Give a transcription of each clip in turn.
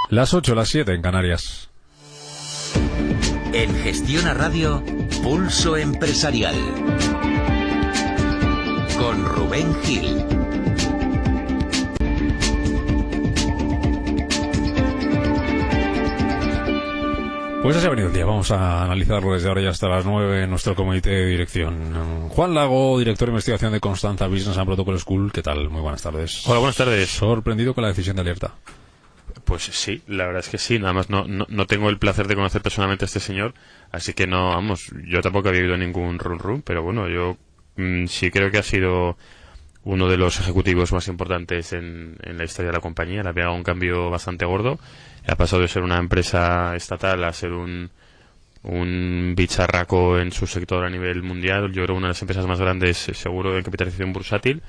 Las 8, las 7 en Canarias. En Gestiona Radio, Pulso Empresarial. Con Rubén Gil. Pues así ha venido el día. Vamos a analizarlo desde ahora y hasta las 9 en nuestro comité de dirección. Juan Lago, director de investigación de Constanza Business and Protocol School. ¿Qué tal? Muy buenas tardes. Hola, buenas tardes. ¿Sorprendido con la decisión de Alerta? Pues sí, la verdad es que sí. Nada más no tengo el placer de conocer personalmente a este señor, así que no, vamos, yo tampoco había oído ningún run, pero bueno, yo sí creo que ha sido uno de los ejecutivos más importantes en la historia de la compañía. Le había dado un cambio bastante gordo. Ha pasado de ser una empresa estatal a ser un bicharraco en su sector a nivel mundial. Yo creo una de las empresas más grandes, seguro, en capitalización bursátil.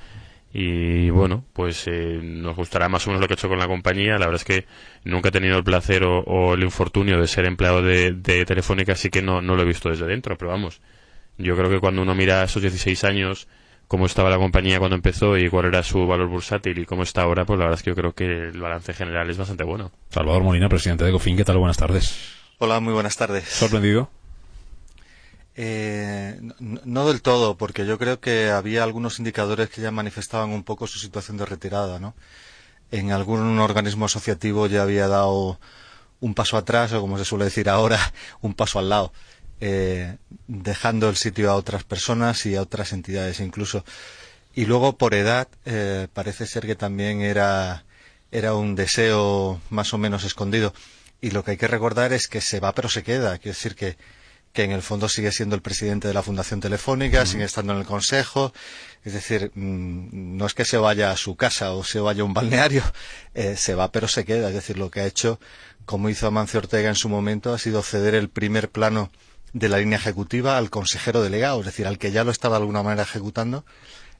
Y bueno, pues nos gustará más o menos lo que ha hecho con la compañía. La verdad es que nunca he tenido el placer o el infortunio de ser empleado de Telefónica, así que no lo he visto desde dentro. Pero vamos, yo creo que cuando uno mira esos 16 años, cómo estaba la compañía cuando empezó y cuál era su valor bursátil y cómo está ahora, pues la verdad es que yo creo que el balance general es bastante bueno. Salvador Molina, presidente de Ecofin, ¿qué tal? Buenas tardes. Hola, muy buenas tardes. ¿Sorprendido? No del todo, porque yo creo que había algunos indicadores que ya manifestaban un poco su situación de retirada, ¿no? En algún organismo asociativo ya había dado un paso atrás, o como se suele decir ahora, un paso al lado, dejando el sitio a otras personas y a otras entidades incluso. Y luego, por edad, parece ser que también era un deseo más o menos escondido. Y lo que hay que recordar es que se va pero se queda. Quiere decir que en el fondo sigue siendo el presidente de la Fundación Telefónica, sigue estando en el Consejo. Es decir, no es que se vaya a su casa o se vaya a un balneario, se va pero se queda. Es decir, lo que ha hecho, como hizo Amancio Ortega en su momento, ha sido ceder el primer plano de la línea ejecutiva al consejero delegado, es decir, al que ya lo estaba de alguna manera ejecutando,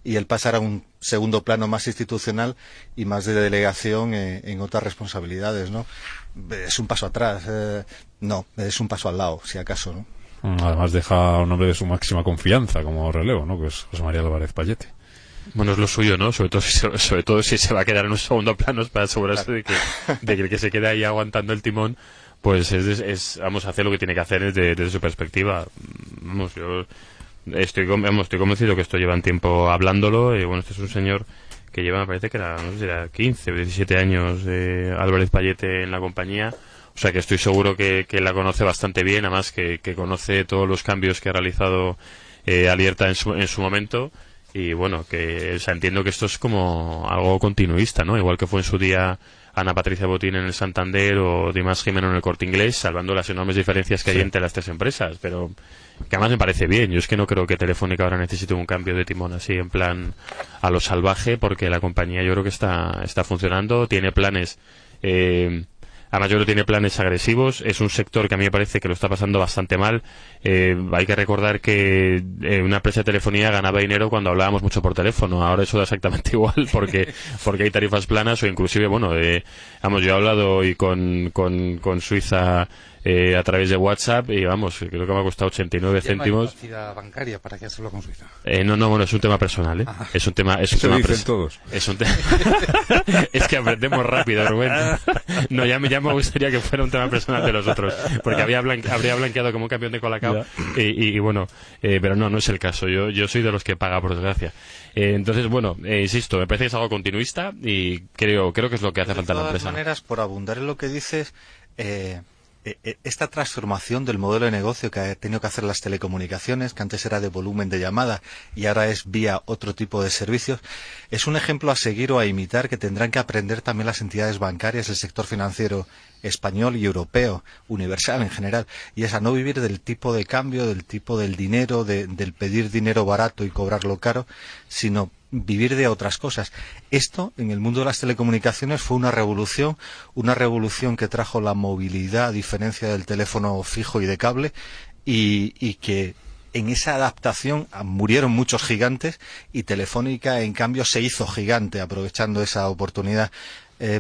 y él pasar a un segundo plano más institucional y más de delegación en otras responsabilidades, ¿no? Es un paso atrás, no, es un paso al lado, si acaso, ¿no? Además deja a un hombre de su máxima confianza como relevo, ¿no? Que es José María Álvarez Pallete. Bueno, es lo suyo, ¿no? Sobre todo si se va a quedar en un segundo plano, es para asegurarse de que el que se quede ahí aguantando el timón, pues vamos a hacer lo que tiene que hacer desde su perspectiva. Vamos, yo estoy convencido que esto llevan tiempo hablándolo, y bueno, este es un señor que lleva, me parece que era 15 o 17 años de Álvarez Pallete en la compañía. O sea que estoy seguro que la conoce bastante bien, además que conoce todos los cambios que ha realizado Alerta en su momento. Y bueno, entiendo que esto es como algo continuista, ¿no? Igual que fue en su día Ana Patricia Botín en el Santander o Dimas Jimeno en el Corte Inglés, salvando las enormes diferencias que hay entre las tres empresas. Pero que además me parece bien. Yo es que no creo que Telefónica ahora necesite un cambio de timón así en plan a lo salvaje, porque la compañía yo creo que está funcionando, tiene planes. Además, yo creo que tiene planes agresivos. Es un sector que a mí me parece que lo está pasando bastante mal. Hay que recordar que una empresa de telefonía ganaba dinero cuando hablábamos mucho por teléfono. Ahora eso da exactamente igual, porque hay tarifas planas, o inclusive, bueno, yo he hablado hoy con Suiza a través de WhatsApp, y vamos, creo que me ha costado 89 céntimos. ¿No hay capacidad bancaria para que hacerlo con Suiza? No, bueno, es un tema personal, ¿eh? Ah. Es un tema todos. Es que aprendemos rápido, Rubén. No, ya me gustaría que fuera un tema personal de los otros, porque habría blanqueado como un campeón de Colacao, y bueno, pero no es el caso. Yo soy de los que paga, por desgracia. Entonces, bueno, insisto, me parece que es algo continuista, y creo que es lo que hace falta en la empresa. De todas maneras, por abundar en lo que dices, esta transformación del modelo de negocio que ha tenido que hacer las telecomunicaciones, que antes era de volumen de llamada y ahora es vía otro tipo de servicios, es un ejemplo a seguir o a imitar que tendrán que aprender también las entidades bancarias, el sector financiero español y europeo, universal en general, y es a no vivir del tipo de cambio, del tipo del dinero, del pedir dinero barato y cobrarlo caro, sino vivir de otras cosas. Esto, en el mundo de las telecomunicaciones, fue una revolución que trajo la movilidad, a diferencia del teléfono fijo y de cable, y que en esa adaptación murieron muchos gigantes, y Telefónica, en cambio, se hizo gigante aprovechando esa oportunidad.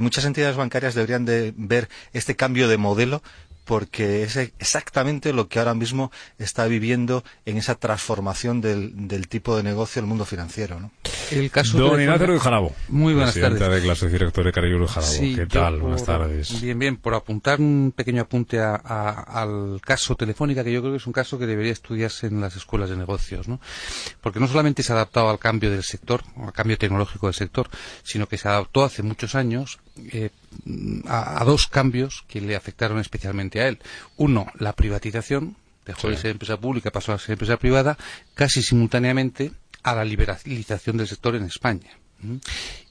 Muchas entidades bancarias deberían de ver este cambio de modelo porque es exactamente lo que ahora mismo está viviendo en esa transformación del tipo de negocio el mundo financiero, ¿no? El caso Don Ignacio Ruiz Jarabo. Muy buenas presidente tardes. de clase, director de Carrillo Ruiz Jarabo. Sí, ¿Qué tal? Buenas tardes. Bien, por apuntar un pequeño apunte al caso Telefónica, que yo creo que es un caso que debería estudiarse en las escuelas de negocios, ¿no? Porque no solamente se ha adaptado al cambio del sector, al cambio tecnológico del sector, sino que se adaptó hace muchos años a dos cambios que le afectaron especialmente a él. Uno, la privatización, dejó de ser empresa pública, pasó a ser empresa privada, casi simultáneamente a la liberalización del sector en España.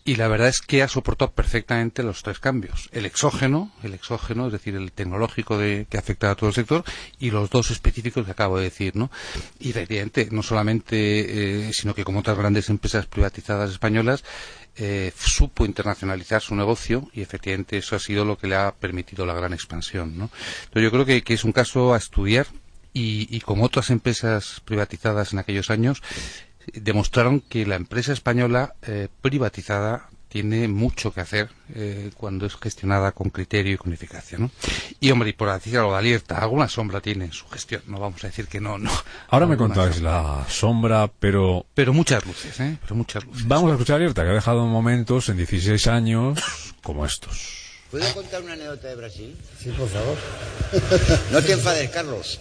Y la verdad es que ha soportado perfectamente los tres cambios. El exógeno, es decir, el tecnológico que afecta a todo el sector, y los dos específicos que acabo de decir, ¿no? Y efectivamente, no solamente, sino que como otras grandes empresas privatizadas españolas, supo internacionalizar su negocio, y efectivamente eso ha sido lo que le ha permitido la gran expansión, ¿no? Entonces yo creo que es un caso a estudiar, y como otras empresas privatizadas en aquellos años, demostraron que la empresa española privatizada tiene mucho que hacer cuando es gestionada con criterio y con eficacia, ¿no? Y, hombre, y por decir algo de Alierta, alguna sombra tiene en su gestión, no vamos a decir que no. Ahora me contáis la sombra, pero muchas luces, pero muchas luces. Vamos a escuchar a Alierta, que ha dejado momentos en 16 años como estos. ¿Puedo contar una anécdota de Brasil? Sí, por favor. No te enfades, Carlos.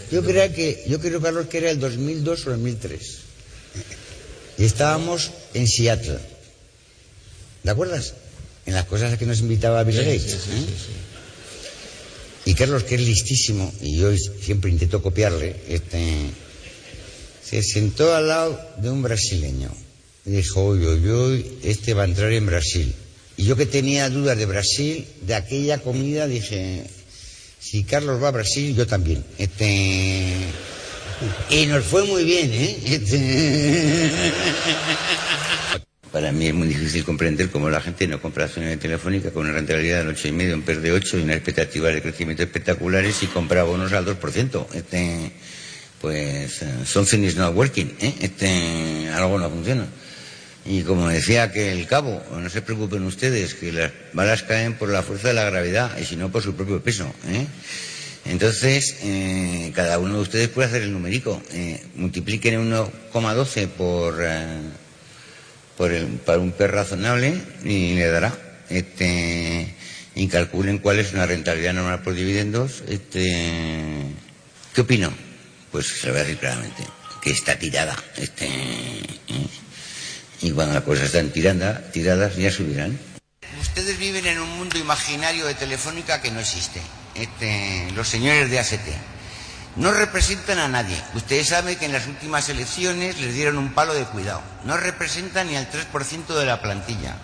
Yo creo, Carlos, que era el 2002 o el 2003. Y estábamos en Seattle. ¿De acuerdas? En las cosas a que nos invitaba Bill Gates. Sí. Y Carlos, que es listísimo, y yo siempre intento copiarle, se sentó al lado de un brasileño. Y dijo, uy, este va a entrar en Brasil. Y yo, que tenía dudas de Brasil, de aquella comida, dije, si Carlos va a Brasil, yo también. Y nos fue muy bien, Para mí es muy difícil comprender cómo la gente no compra acciones de Telefónica con una rentabilidad del 8,5, un PER de 8 y unas expectativas de crecimiento espectaculares, y compra bonos al 2%. Pues something is not working, algo no funciona. Y como decía que el cabo, no se preocupen ustedes, que las balas caen por la fuerza de la gravedad y si no por su propio peso, Entonces, cada uno de ustedes puede hacer el numerico. Multipliquen 1,12 para un PER razonable y le dará. Y calculen cuál es una rentabilidad normal por dividendos. ¿Qué opino? Pues se lo voy a decir claramente, que está tirada. Y cuando las cosas están tiradas ya subirán. Ustedes viven en un mundo imaginario de Telefónica que no existe. Los señores de AST no representan a nadie. Ustedes saben que en las últimas elecciones les dieron un palo de cuidado. No representan ni al 3% de la plantilla.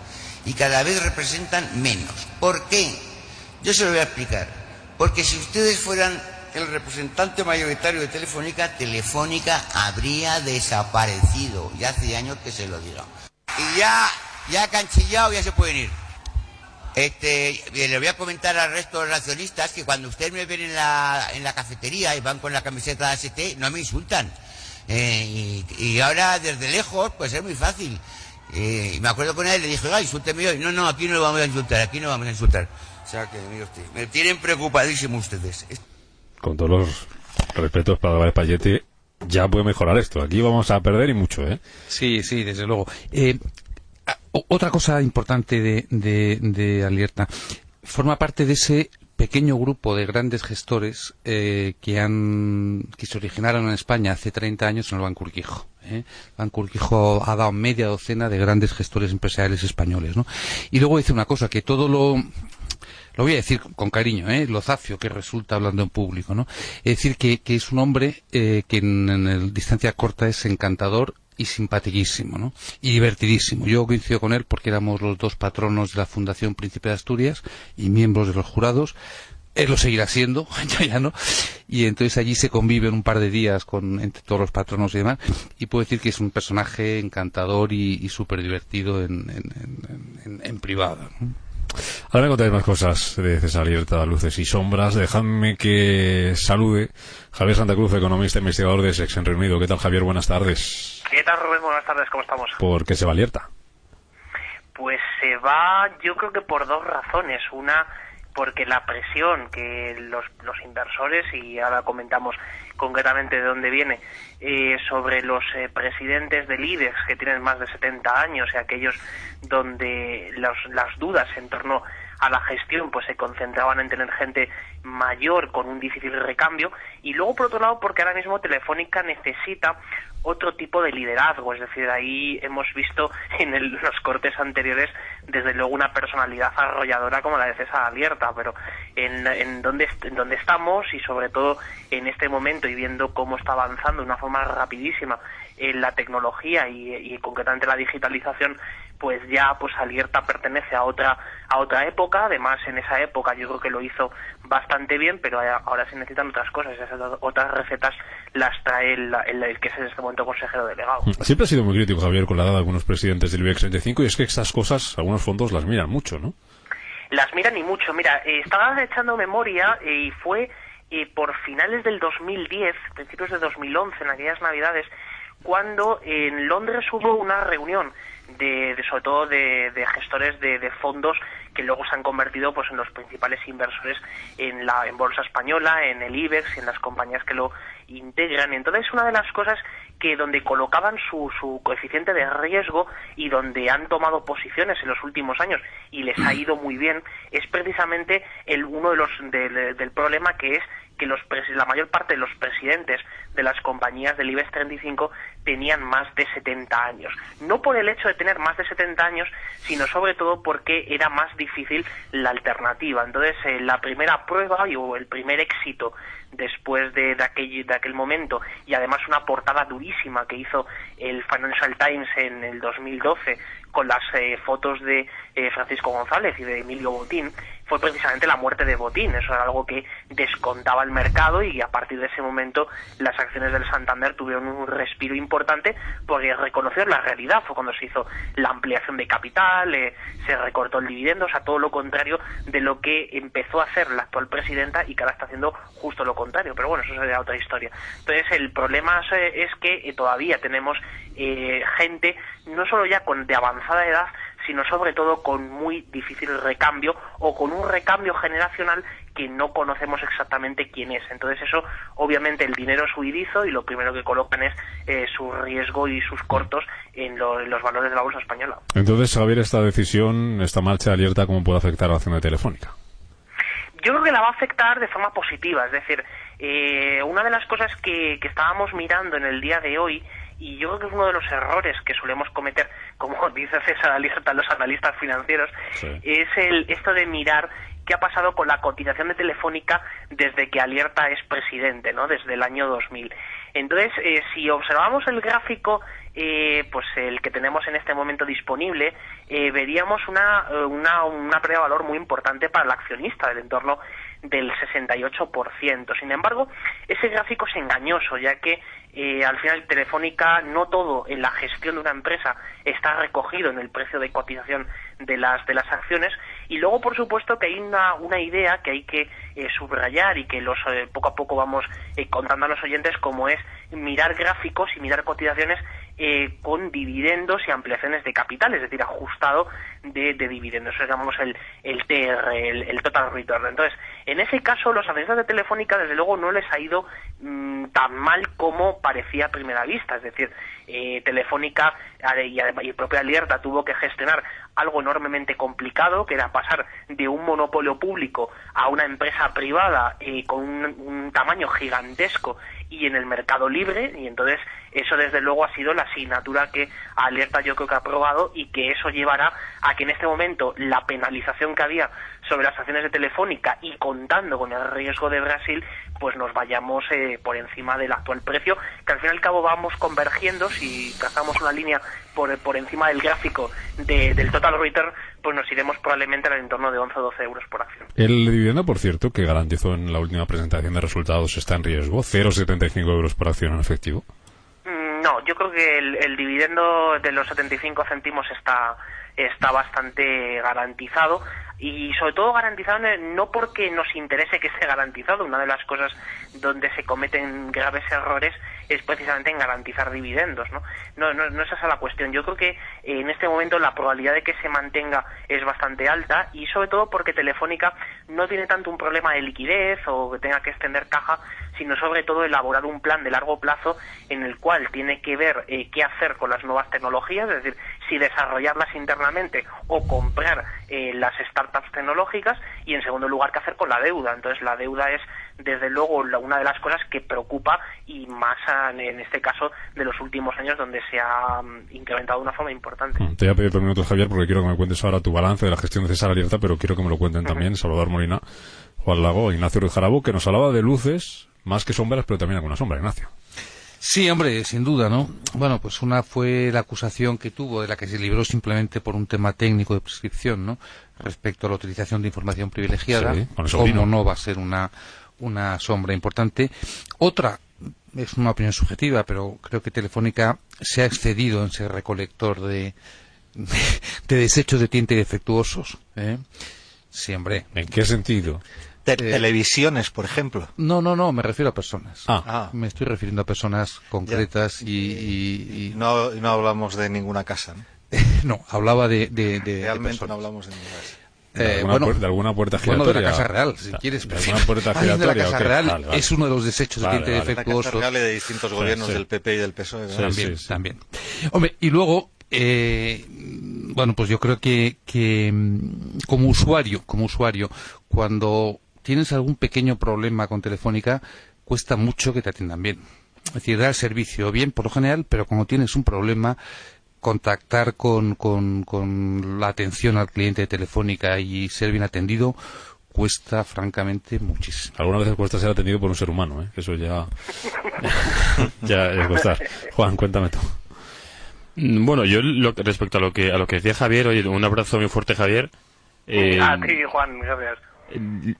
Y cada vez representan menos. ¿Por qué? Yo se lo voy a explicar. Porque si ustedes fueran el representante mayoritario de Telefónica, Telefónica habría desaparecido. Ya hace años que se lo digo. Y ya canchillado, ya se pueden ir. Le voy a comentar al resto de los accionistas que cuando ustedes me ven en la cafetería y van con la camiseta de AST, no me insultan. Y ahora desde lejos, pues es muy fácil. Y me acuerdo con él, le dije, oiga, insúlteme hoy. No, aquí no lo vamos a insultar, O sea que, mire usted, me tienen preocupadísimo ustedes. Con todos los respetos para Álvarez Pallete, ya puede mejorar esto. Aquí vamos a perder y mucho, Sí, desde luego. Otra cosa importante de Alierta, forma parte de ese pequeño grupo de grandes gestores que se originaron en España hace 30 años en el Banco Urquijo. El Banco Urquijo ha dado media docena de grandes gestores empresariales españoles, ¿no? Y luego dice una cosa, que todo lo voy a decir con cariño, lo zafio que resulta hablando en público, ¿no? Es decir, que es un hombre que en distancia corta es encantador y simpaticísimo, ¿no? Y divertidísimo. Yo coincido con él porque éramos los dos patronos de la Fundación Príncipe de Asturias y miembros de los jurados. Él lo seguirá siendo, ya no. Y entonces allí se conviven un par de días entre todos los patronos y demás. Y puedo decir que es un personaje encantador y súper divertido en privado, ¿no? Ahora me contáis más cosas de César Alierta, luces y sombras. Dejadme que salude Javier Santa Cruz, economista e investigador de Sex en Reino Unido. ¿Qué tal, Javier? Buenas tardes. ¿Qué tal, Rubén? Buenas tardes, ¿cómo estamos? ¿Por qué se va Alierta? Pues se va, yo creo que por dos razones. Una, porque la presión que los inversores, y ahora comentamos concretamente de dónde viene, sobre los presidentes del IBEX que tienen más de 70 años y aquellos donde las dudas en torno a la gestión pues se concentraban en tener gente mayor con un difícil recambio, y luego por otro lado porque ahora mismo Telefónica necesita otro tipo de liderazgo, es decir, ahí hemos visto en los cortes anteriores desde luego una personalidad arrolladora como la de César Alierta, pero en donde estamos, y sobre todo en este momento y viendo cómo está avanzando de una forma rapidísima en la tecnología y concretamente la digitalización, pues ya pues Alierta pertenece a otra época. Además en esa época yo creo que lo hizo bastante bien, pero ahora se necesitan otras cosas, esas otras recetas las trae el que es en este momento consejero delegado. Siempre ha sido muy crítico, Javier, con la edad de algunos presidentes del IBEX 35, y es que estas cosas algunos fondos las miran mucho, ¿no? Las miran y mucho. Mira, estaba echando memoria y fue por finales del 2010, principios de 2011, en aquellas navidades, cuando en Londres hubo una reunión sobre todo de gestores de fondos que luego se han convertido pues en los principales inversores en bolsa española, en el IBEX, en las compañías que lo integran. Entonces, una de las cosas que donde colocaban su coeficiente de riesgo y donde han tomado posiciones en los últimos años y les ha ido muy bien es precisamente uno de los del problema, que es que la mayor parte de los presidentes de las compañías del IBEX 35 tenían más de 70 años. No por el hecho de tener más de 70 años, sino sobre todo porque era más difícil la alternativa. Entonces, la primera prueba o el primer éxito después de aquel momento, y además una portada durísima que hizo el Financial Times en el 2012 con las fotos de Francisco González y de Emilio Botín, fue precisamente la muerte de Botín. Eso era algo que descontaba el mercado, y a partir de ese momento las acciones del Santander tuvieron un respiro importante porque reconocieron la realidad. Fue cuando se hizo la ampliación de capital, se recortó el dividendo, o sea, todo lo contrario de lo que empezó a hacer la actual presidenta, y que ahora está haciendo justo lo contrario. Pero bueno, eso sería otra historia. Entonces, el problema es que todavía tenemos gente, no solo ya de avanzada edad, sino sobre todo con muy difícil recambio, o con un recambio generacional que no conocemos exactamente quién es. Entonces eso, obviamente el dinero es huidizo, y lo primero que colocan es su riesgo y sus cortos en los valores de la bolsa española. Entonces, Javier, esta decisión, esta marcha Alierta, ¿cómo puede afectar a la acción de Telefónica? Yo creo que la va a afectar de forma positiva. Es decir, una de las cosas que estábamos mirando en el día de hoy, y yo creo que es uno de los errores que solemos cometer, como dice César Alierta, los analistas financieros, sí, es esto de mirar qué ha pasado con la cotización de Telefónica desde que Alierta es presidente, ¿no? Desde el año 2000. Entonces, si observamos el gráfico, pues el que tenemos en este momento disponible, veríamos una pérdida de valor muy importante para el accionista, del entorno del 68%. Sin embargo, ese gráfico es engañoso, ya que al final Telefónica, no todo en la gestión de una empresa está recogido en el precio de cotización de las acciones, y luego por supuesto que hay una idea que hay que subrayar, y que poco a poco vamos contando a los oyentes, como es mirar gráficos y mirar cotizaciones con dividendos y ampliaciones de capital, es decir, ajustado de dividendos. Eso llamamos el TR, el Total Return. Entonces, en ese caso, los accionistas de Telefónica, desde luego, no les ha ido tan mal como parecía a primera vista. Es decir, Telefónica y el propio Alierta tuvo que gestionar algo enormemente complicado, que era pasar de un monopolio público a una empresa privada con un tamaño gigantesco y en el mercado libre, y entonces eso desde luego ha sido la asignatura que Alierta yo creo que ha aprobado, y que eso llevará a que en este momento la penalización que había sobre las acciones de Telefónica, y contando con el riesgo de Brasil, pues nos vayamos por encima del actual precio, que al fin y al cabo vamos convergiendo. Si trazamos una línea por encima del gráfico del Total Return, pues nos iremos probablemente al entorno de 11 o 12 euros por acción. El dividendo, por cierto, que garantizó en la última presentación de resultados, está en riesgo, 0,75 euros por acción en efectivo. No, yo creo que el dividendo de los 75 céntimos está bastante garantizado. y sobre todo garantizado no porque nos interese que esté garantizado. Una de las cosas donde se cometen graves errores es precisamente en garantizar dividendos, ¿no? No es esa la cuestión. Yo creo que en este momento la probabilidad de que se mantenga es bastante alta, y sobre todo porque Telefónica no tiene tanto un problema de liquidez o que tenga que extender caja, sino sobre todo elaborar un plan de largo plazo en el cual tiene que ver qué hacer con las nuevas tecnologías, es decir, si desarrollarlas internamente o comprar las startups tecnológicas, y en segundo lugar qué hacer con la deuda. Entonces la deuda es desde luego una de las cosas que preocupa, y más en este caso de los últimos años, donde se ha incrementado de una forma importante. Te voy a pedir 2 minutos, Javier, porque quiero que me cuentes ahora tu balance de la gestión de Cesar Alierta, pero quiero que me lo cuenten también Salvador Molina, Juan Lago, Ignacio Ruiz Jarabo, que nos hablaba de luces, más que sombras, pero también alguna sombra, Ignacio. Sí, hombre, sin duda, ¿no? Bueno, pues una fue la acusación que tuvo, de la que se libró simplemente por un tema técnico de prescripción, ¿no? Respecto a la utilización de información privilegiada. Sí, con el sobrino. Cómo no va a ser una sombra importante. Otra, es una opinión subjetiva, pero creo que Telefónica se ha excedido en ser recolector de desechos de tinta y defectuosos, ¿eh? Sí, hombre. ¿En qué sentido? Televisiones, por ejemplo. No, me refiero a personas. Me estoy refiriendo a personas concretas y no hablamos de ninguna casa, ¿no? No, hablaba de Realmente de no hablamos de ninguna casa. De alguna puerta giratoria. Bueno, de la Casa Real, si quieres. ¿De alguna puerta De la giratoria? Casa Real es uno de los desechos de tinta y La Casa defectuosos. Real de distintos gobiernos del PP y del PSOE. ¿verdad? También. Hombre, y luego, bueno, pues yo creo que como usuario, cuando tienes algún pequeño problema con Telefónica, cuesta mucho que te atiendan bien. Es decir, da el servicio bien por lo general, pero cuando tienes un problema, contactar con la atención al cliente de Telefónica y ser bien atendido cuesta francamente muchísimo. Algunas veces cuesta ser atendido por un ser humano, ¿eh? Eso ya es costar. Juan, cuéntame tú. Bueno, yo respecto a lo que decía Javier, oye, un abrazo muy fuerte, Javier. A ti, Juan, gracias.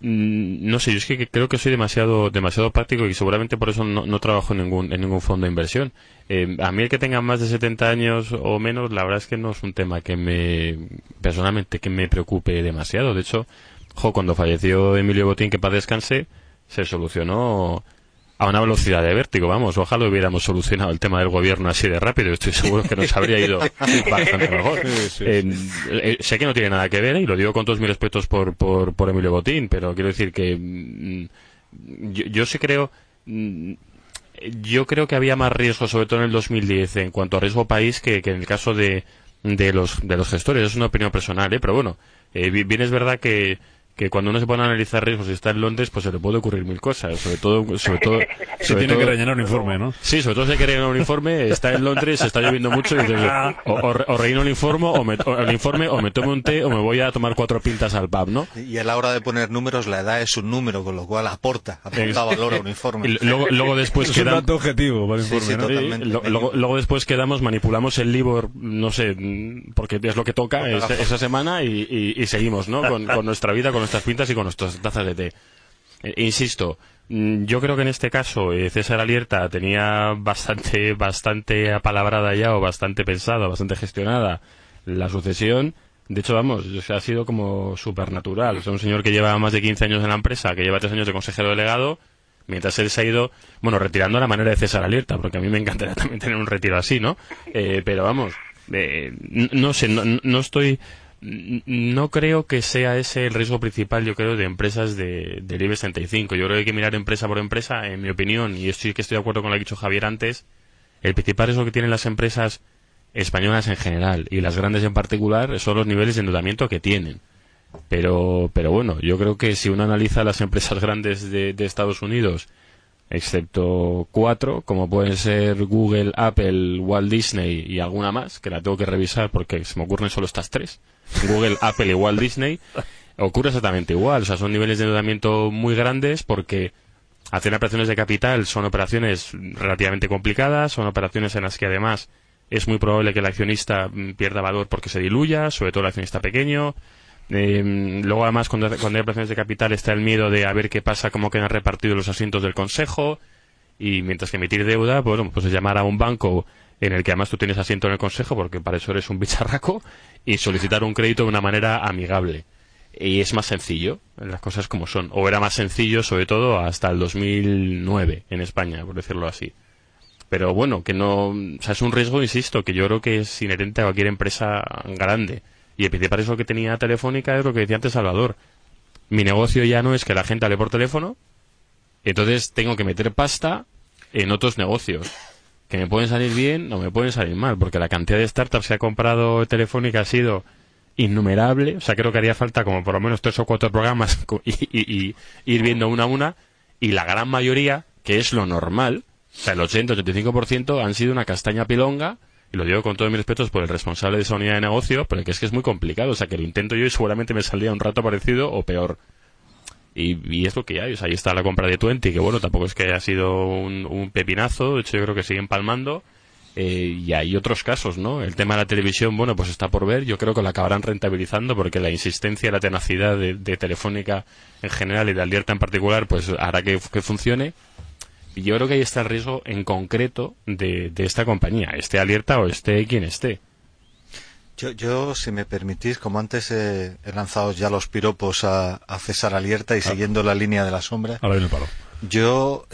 No sé, yo es que creo que soy demasiado práctico y seguramente por eso no trabajo en ningún fondo de inversión. A mí el que tenga más de 70 años o menos, la verdad es que no es un tema personalmente me preocupe demasiado. De hecho, cuando falleció Emilio Botín, que paz descanse, se solucionó a una velocidad de vértigo, vamos, ojalá hubiéramos solucionado el tema del gobierno así de rápido, estoy seguro que nos habría ido bastante mejor. Sé que no tiene nada que ver, y lo digo con todos mis respetos por Emilio Botín, pero quiero decir que yo creo que había más riesgo, sobre todo en el 2010, en cuanto a riesgo país, que en el caso de los gestores. Es una opinión personal, pero bueno, bien es verdad que cuando uno se pone a analizar riesgos y está en Londres, pues se le puede ocurrir mil cosas, sobre todo si tiene que rellenar un informe, ¿no? Sí, sobre todo si hay que rellenar un informe, está en Londres, está lloviendo mucho, y entonces, o relleno el informe o me tomo un té o me voy a tomar 4 pintas al pub, ¿no? Y a la hora de poner números, la edad es un número, con lo cual aporta valor a un informe. Y luego después es un dato objetivo para el informe, ¿no? Totalmente. Luego después manipulamos el LIBOR, no sé, porque es lo que toca esa semana, y seguimos, ¿no? Con nuestra vida, con nuestras pintas y con nuestras tazas de té. Insisto, yo creo que en este caso Cesar Alierta tenía bastante apalabrada ya, o bastante pensada, bastante gestionada la sucesión. De hecho, vamos, ha sido como supernatural. O sea, un señor que lleva más de 15 años en la empresa, que lleva 3 años de consejero delegado, mientras él se ha ido, retirando a la manera de Cesar Alierta, porque a mí me encantaría también tener un retiro así, ¿no? Pero vamos, no sé, no estoy... No creo que sea ese el riesgo principal, yo creo, de empresas del IBEX 35. Yo creo que hay que mirar empresa por empresa, en mi opinión, y estoy de acuerdo con lo que ha dicho Javier antes. El principal riesgo que tienen las empresas españolas en general, y las grandes en particular, son los niveles de endeudamiento que tienen. Pero bueno, yo creo que si uno analiza las empresas grandes de Estados Unidos, excepto 4, como pueden ser Google, Apple, Walt Disney y alguna más, que la tengo que revisar porque se me ocurren solo estas 3, Google, Apple y Walt Disney, ocurre exactamente igual. O sea, son niveles de endeudamiento muy grandes, porque hacer operaciones de capital son operaciones relativamente complicadas, son operaciones en las que además es muy probable que el accionista pierda valor porque se diluya, sobre todo el accionista pequeño. Luego, además, cuando hay operaciones de capital, está el miedo de a ver qué pasa, cómo quedan repartidos los asientos del consejo, y mientras que emitir deuda, pues es llamar a un banco en el que además tú tienes asiento en el consejo, porque para eso eres un bicharraco, y solicitar un crédito de una manera amigable. y es más sencillo, las cosas como son. O era más sencillo, sobre todo, hasta el 2009 en España, por decirlo así. Pero bueno, que no... O sea, es un riesgo, insisto, que yo creo que es inherente a cualquier empresa grande. Y el principal riesgo que tenía Telefónica es lo que decía antes Salvador. Mi negocio ya no es que la gente hable por teléfono, entonces tengo que meter pasta en otros negocios, que me pueden salir bien o me pueden salir mal, porque la cantidad de startups que ha comprado Telefónica ha sido innumerable. O sea, creo que haría falta como por lo menos 3 o 4 programas y ir viendo una a una, y la gran mayoría, que es lo normal, o sea, el 80-85% han sido una castaña pilonga, y lo digo con todos mis respetos por el responsable de esa unidad de negocio, pero que es muy complicado. O sea, que lo intento yo y seguramente me saldría un rato parecido o peor. Y es lo que hay. O sea, ahí está la compra de Tuenti, que bueno, tampoco es que haya sido un pepinazo. De hecho, yo creo que siguen palmando. Y hay otros casos, ¿no? El tema de la televisión, bueno, pues está por ver. Yo creo que lo acabarán rentabilizando, porque la insistencia y la tenacidad de Telefónica en general y de Alerta en particular, pues hará que funcione. Y yo creo que ahí está el riesgo en concreto de esta compañía, esté Alerta o esté quien esté. Yo, si me permitís, como antes he lanzado ya los piropos a César Alerta y siguiendo la línea de la sombra, Ahora viene el palo. yo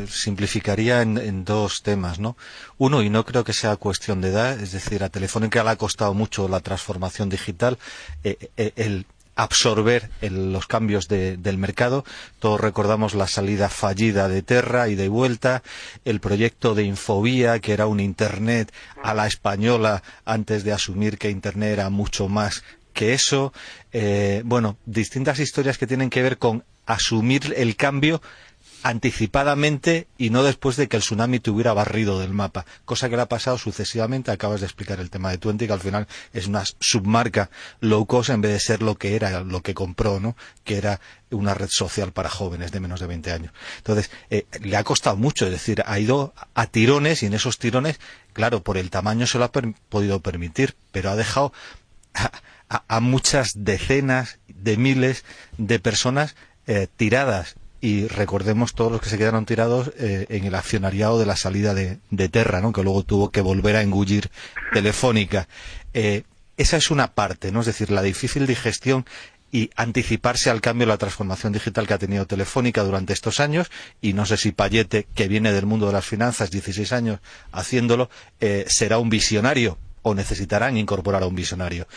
simplificaría en 2 temas, ¿no? Uno, y no creo que sea cuestión de edad, es decir, a Telefónica le ha costado mucho la transformación digital, el absorber los cambios del mercado. Todos recordamos la salida fallida de Terra, ida y vuelta, el proyecto de Infovía, que era un Internet a la española antes de asumir que Internet era mucho más que eso. Bueno, distintas historias que tienen que ver con asumir el cambio anticipadamente y no después de que el tsunami te hubiera barrido del mapa, cosa que le ha pasado sucesivamente. Acabas de explicar el tema de Tuenti, que al final es una submarca low cost en vez de ser lo que era, lo que compró, ¿no? Que era una red social para jóvenes de menos de 20 años. Entonces, le ha costado mucho, es decir, ha ido a tirones, y en esos tirones, claro, por el tamaño se lo ha podido permitir, pero ha dejado a muchas decenas de miles de personas tiradas. Y recordemos todos los que se quedaron tirados en el accionariado de la salida de Terra, ¿no? Que luego tuvo que volver a engullir Telefónica. Esa es una parte, ¿no? Es decir, la difícil digestión y anticiparse al cambio, la transformación digital que ha tenido Telefónica durante estos años. Y no sé si Payete, que viene del mundo de las finanzas, 16 años haciéndolo, será un visionario, o necesitarán incorporar a un visionario.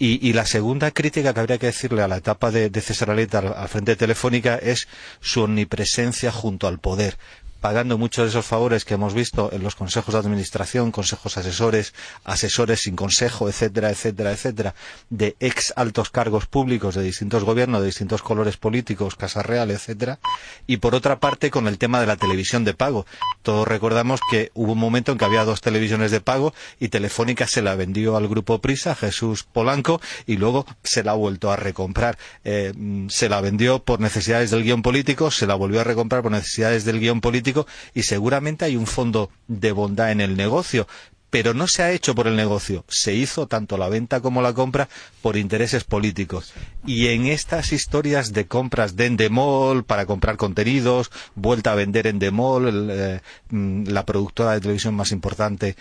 Y la segunda crítica que habría que decirle a la etapa de César Alerta al frente de Telefónica es su omnipresencia junto al poder, pagando muchos de esos favores que hemos visto en los consejos de administración, consejos asesores, asesores sin consejo, etcétera, etcétera, etcétera, de ex altos cargos públicos de distintos gobiernos, de distintos colores políticos, Casa Real, etcétera. Y por otra parte, con el tema de la televisión de pago. Todos recordamos que hubo un momento en que había 2 televisiones de pago y Telefónica se la vendió al grupo Prisa, Jesús Polanco, y luego se la ha vuelto a recomprar. Se la vendió por necesidades del guión político, se la volvió a recomprar por necesidades del guión político, y seguramente hay un fondo de bondad en el negocio, pero no se ha hecho por el negocio, se hizo tanto la venta como la compra por intereses políticos. Y en estas historias de compras de Endemol para comprar contenidos, vuelta a vender Endemol, la productora de televisión más importante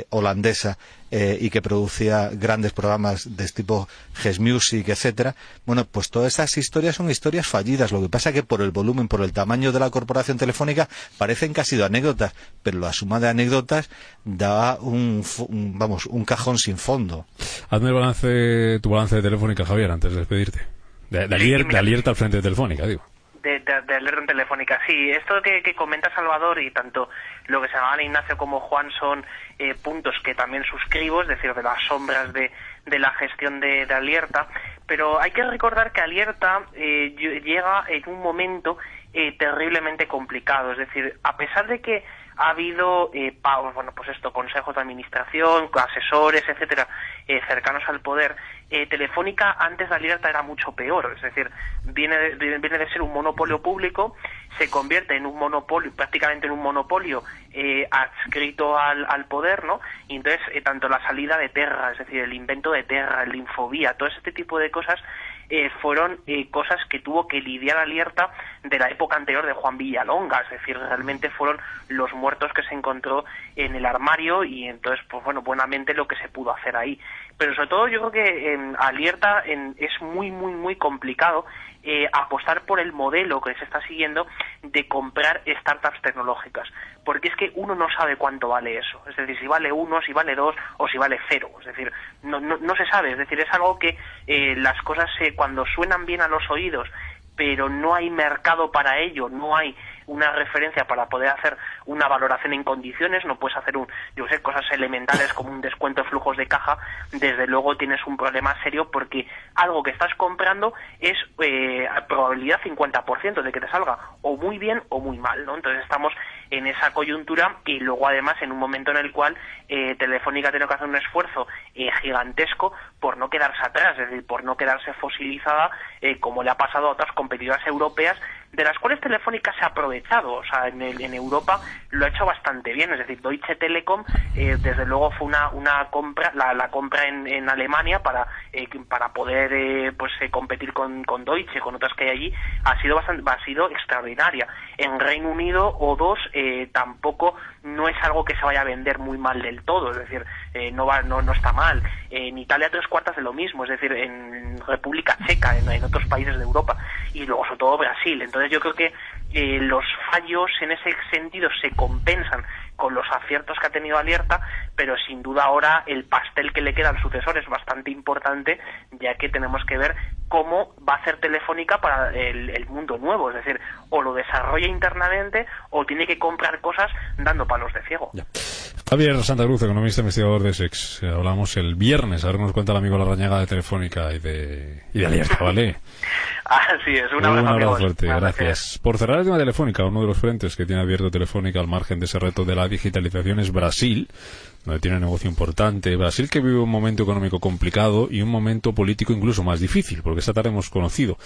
holandesa, y que producía grandes programas de tipo Ges Music, etcétera. Bueno, pues todas esas historias son historias fallidas. Lo que pasa es que por el volumen, por el tamaño de la corporación Telefónica, parecen que ha sido anécdotas, pero la suma de anécdotas da un cajón sin fondo. Hazme tu balance de Telefónica, Javier, antes de despedirte. De Alerta al frente de Telefónica, digo. De Alerta en Telefónica, sí. Esto que comenta Salvador, y tanto lo que se llamaban Ignacio como Juan, son puntos que también suscribo, es decir, de las sombras de la gestión de Alerta. Pero hay que recordar que Alerta llega en un momento terriblemente complicado. Es decir, a pesar de que ha habido pagos, consejos de administración, asesores, etcétera, cercanos al poder, Telefónica antes de Alerta era mucho peor. Es decir, viene de ser un monopolio público, se convierte en un monopolio, prácticamente en un monopolio adscrito al poder, ¿no? Y entonces tanto la salida de Terra, es decir, el invento de Terra, el Infovía, todo este tipo de cosas fueron cosas que tuvo que lidiar Alerta de la época anterior de Juan Villalonga. Es decir, realmente fueron los muertos que se encontró en el armario, y entonces, pues bueno, buenamente lo que se pudo hacer ahí. pero sobre todo yo creo que Alierta es muy, muy, muy complicado apostar por el modelo que se está siguiendo de comprar startups tecnológicas, porque es que uno no sabe cuánto vale eso, es decir, si vale 1, si vale 2 o si vale 0, es decir, no se sabe, es decir, es algo que las cosas cuando suenan bien a los oídos, pero no hay mercado para ello, no hay una referencia para poder hacer una valoración en condiciones, no puedes hacer cosas elementales como un descuento de flujos de caja, desde luego tienes un problema serio porque algo que estás comprando es probabilidad 50% de que te salga o muy bien o muy mal, ¿no? Entonces estamos en esa coyuntura y luego además en un momento en el cual Telefónica tiene que hacer un esfuerzo gigantesco por no quedarse atrás, es decir, por no quedarse fosilizada como le ha pasado a otras competidoras europeas, de las cuales Telefónica se ha aprovechado, o sea, en Europa lo ha hecho bastante bien, es decir, Deutsche Telekom desde luego fue una compra, la compra en Alemania para poder competir con Deutsche, con otras que hay allí, ha sido extraordinaria. En Reino Unido O2 tampoco no es algo que se vaya a vender muy mal del todo, es decir, no está mal. En Italia 3/4 de lo mismo, es decir, en República Checa, en otros países de Europa, y luego sobre todo Brasil. Entonces yo creo que los fallos en ese sentido se compensan con los aciertos que ha tenido Alierta, pero sin duda ahora el pastel que le queda al sucesor es bastante importante, ya que tenemos que ver cómo va a hacer Telefónica para el mundo nuevo, es decir, o lo desarrolla internamente o tiene que comprar cosas dando palos de ciego. Ya. Javier Santa Cruz, economista investigador de SEX. Hablamos el viernes, a ver nos cuenta el amigo Larrañaga de Telefónica y de Alierta, ¿vale? Así es, un abrazo fuerte, gracias. Por cerrar el tema Telefónica, uno de los frentes que tiene abierto Telefónica al margen de ese reto de la digitalización es Brasil, donde tiene un negocio importante. Brasil que vive un momento económico complicado y un momento político incluso más difícil, porque esta tarde hemos conocido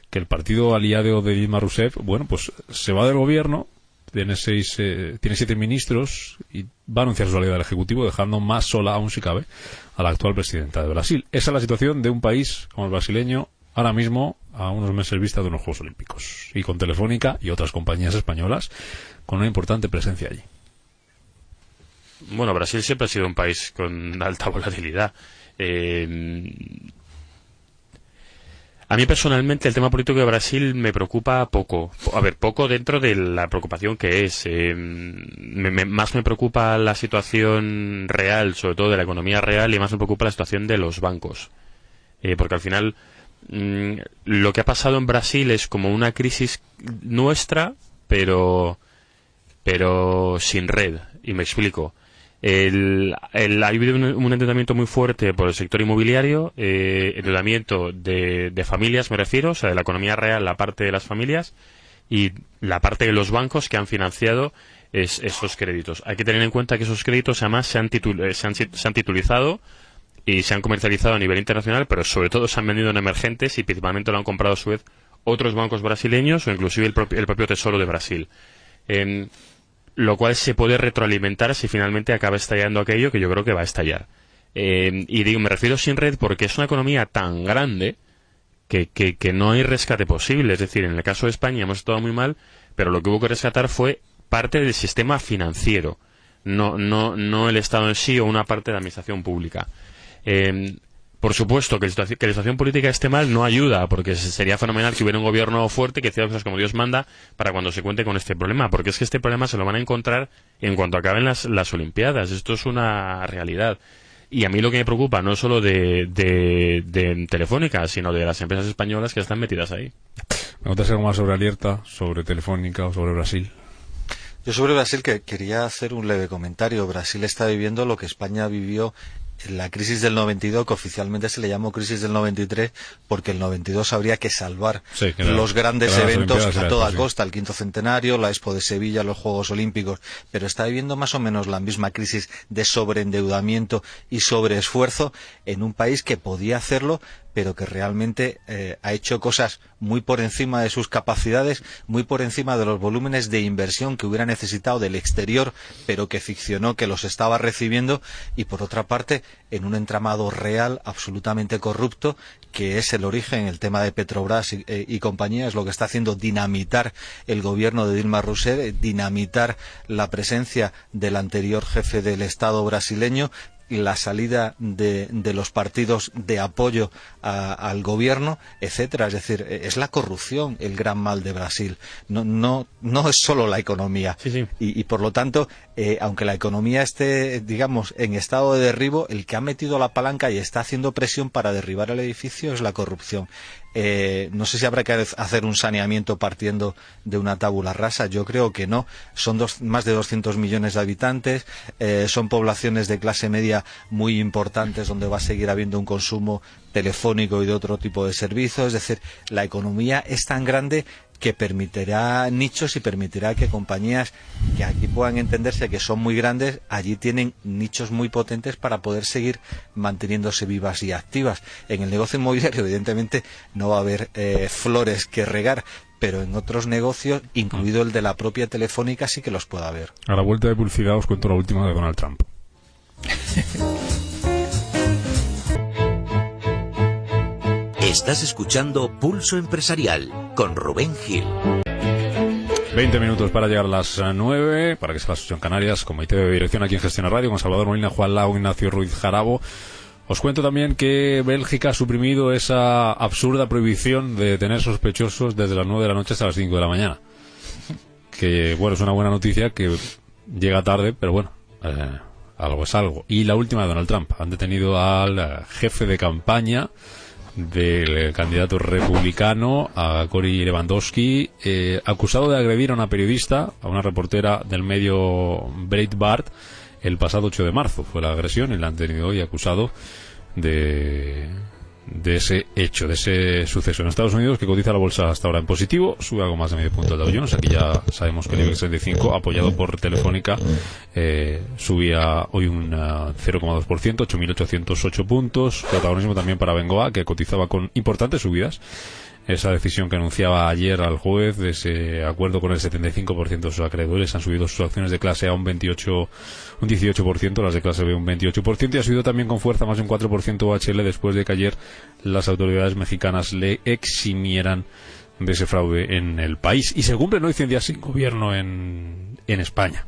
que el partido aliado de Dilma Rousseff, bueno, pues se va del gobierno, tiene 7 ministros y va a anunciar su salida del Ejecutivo, dejando más sola, aún si cabe, a la actual presidenta de Brasil. Esa es la situación de un país como el brasileño, ahora mismo a unos meses vista de unos Juegos Olímpicos, y con Telefónica y otras compañías españolas con una importante presencia allí. Bueno, Brasil siempre ha sido un país con alta volatilidad. A mí personalmente el tema político de Brasil me preocupa poco. A ver, poco dentro de la preocupación que es. Más me preocupa la situación real, sobre todo de la economía real, y más me preocupa la situación de los bancos. Porque al final lo que ha pasado en Brasil es como una crisis nuestra, pero sin red. Y me explico. Ha habido un endeudamiento muy fuerte por el sector inmobiliario, endeudamiento de familias, me refiero, o sea, de la economía real, la parte de las familias, y la parte de los bancos que han financiado esos créditos. Hay que tener en cuenta que esos créditos además se han titulizado y se han comercializado a nivel internacional, pero sobre todo se han vendido en emergentes y principalmente lo han comprado a su vez otros bancos brasileños o inclusive el propio Tesoro de Brasil. Lo cual se puede retroalimentar si finalmente acaba estallando aquello que yo creo que va a estallar. Y digo, me refiero sin red porque es una economía tan grande que no hay rescate posible. Es decir, en el caso de España hemos estado muy mal, pero lo que hubo que rescatar fue parte del sistema financiero, no el Estado en sí o una parte de la administración pública. Por supuesto que la situación política esté mal no ayuda, porque sería fenomenal que hubiera un gobierno fuerte que hiciera cosas como Dios manda para cuando se cuente con este problema, porque es que este problema se lo van a encontrar en cuanto acaben las Olimpiadas. Esto es una realidad. Y a mí lo que me preocupa no solo de Telefónica, sino de las empresas españolas que están metidas ahí. ¿Me contas algo más sobre Alierta, sobre Telefónica o sobre Brasil? Yo sobre Brasil que quería hacer un leve comentario. Brasil está viviendo lo que España vivió en la crisis del 92, que oficialmente se le llamó crisis del 93, porque el 92 habría que salvar los grandes eventos a toda costa, el 5º centenario, la Expo de Sevilla, los Juegos Olímpicos, pero está viviendo más o menos la misma crisis de sobreendeudamiento y sobreesfuerzo en un país que podía hacerlo, pero que realmente ha hecho cosas muy por encima de sus capacidades, muy por encima de los volúmenes de inversión que hubiera necesitado del exterior, pero que ficcionó que los estaba recibiendo, y por otra parte en un entramado real absolutamente corrupto, que es el origen, el tema de Petrobras y compañía, es lo que está haciendo dinamitar el gobierno de Dilma Rousseff, dinamitar la presencia del anterior jefe del Estado brasileño, la salida de los partidos de apoyo al gobierno, etcétera. Es decir, es la corrupción el gran mal de Brasil. No es solo la economía. Sí. Y por lo tanto, aunque la economía esté, digamos, en estado de derribo, el que ha metido la palanca y está haciendo presión para derribar el edificio es la corrupción. No sé si habrá que hacer un saneamiento partiendo de una tabula rasa. Yo creo que no. Son más de 200 millones de habitantes, son poblaciones de clase media muy importantes donde va a seguir habiendo un consumo telefónico y de otro tipo de servicios. Es decir, la economía es tan grande que permitirá nichos y permitirá que compañías que aquí puedan entenderse que son muy grandes, allí tienen nichos muy potentes para poder seguir manteniéndose vivas y activas. En el negocio inmobiliario, evidentemente, no va a haber flores que regar, pero en otros negocios, incluido el de la propia Telefónica, sí que los puede haber. A la vuelta de publicidad os cuento la última de Donald Trump. Estás escuchando Pulso Empresarial con Rubén Gil. 20 minutos para llegar a las 9, para que sea las 8 en Canarias, Comité de Dirección aquí en Gestión Radio, con Salvador Molina, Juan Lago, Ignacio Ruiz Jarabo. Os cuento también que Bélgica ha suprimido esa absurda prohibición de tener sospechosos desde las 9 de la noche hasta las 5 de la mañana. Que, bueno, es una buena noticia que llega tarde, pero bueno, algo es algo. Y la última de Donald Trump. Han detenido al jefe de campaña del candidato republicano, a Cory Lewandowski, acusado de agredir a una periodista, a una reportera del medio Breitbart, el pasado 8 de marzo. Fue la agresión y la han tenido hoy acusado de ese hecho, de ese suceso. En Estados Unidos, que cotiza la bolsa hasta ahora en positivo, sube algo más de medio punto el Dow Jones. Aquí ya sabemos que el IBEX 35, apoyado por Telefónica, subía hoy un 0,2%, 8.808 puntos. Protagonismo también para Bengoa, que cotizaba con importantes subidas. Esa decisión que anunciaba ayer al juez de ese acuerdo con el 75% de sus acreedores, han subido sus acciones de clase A un 18%, las de clase B un 28%, y ha subido también con fuerza más de un 4% OHL después de que ayer las autoridades mexicanas le eximieran de ese fraude en el país. Y se cumplen hoy 100 días sin gobierno en España.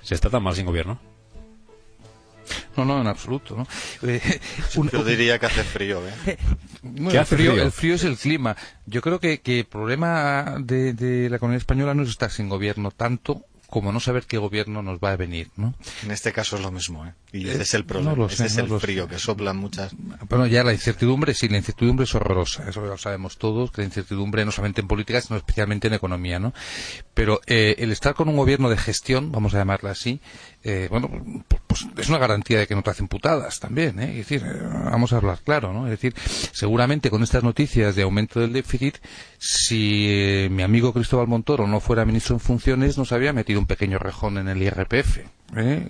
¿Se está tan mal sin gobierno? No, en absoluto, ¿no? Yo diría que hace frío, ¿Qué hace frío? El frío es el clima. Yo creo que el problema de la economía española no es estar sin gobierno tanto como no saber qué gobierno nos va a venir, ¿no? En este caso es lo mismo, Y ese es el problema, ese es el frío, que soplan muchas... Bueno, ya la incertidumbre es horrorosa, eso lo sabemos todos, que la incertidumbre no solamente en política, sino especialmente en economía, ¿no? Pero el estar con un gobierno de gestión, vamos a llamarla así, pues es una garantía de que no te hacen putadas también, Es decir, vamos a hablar claro, ¿no? Es decir, seguramente con estas noticias de aumento del déficit, si mi amigo Cristóbal Montoro no fuera ministro en funciones, nos había metido un pequeño rejón en el IRPF,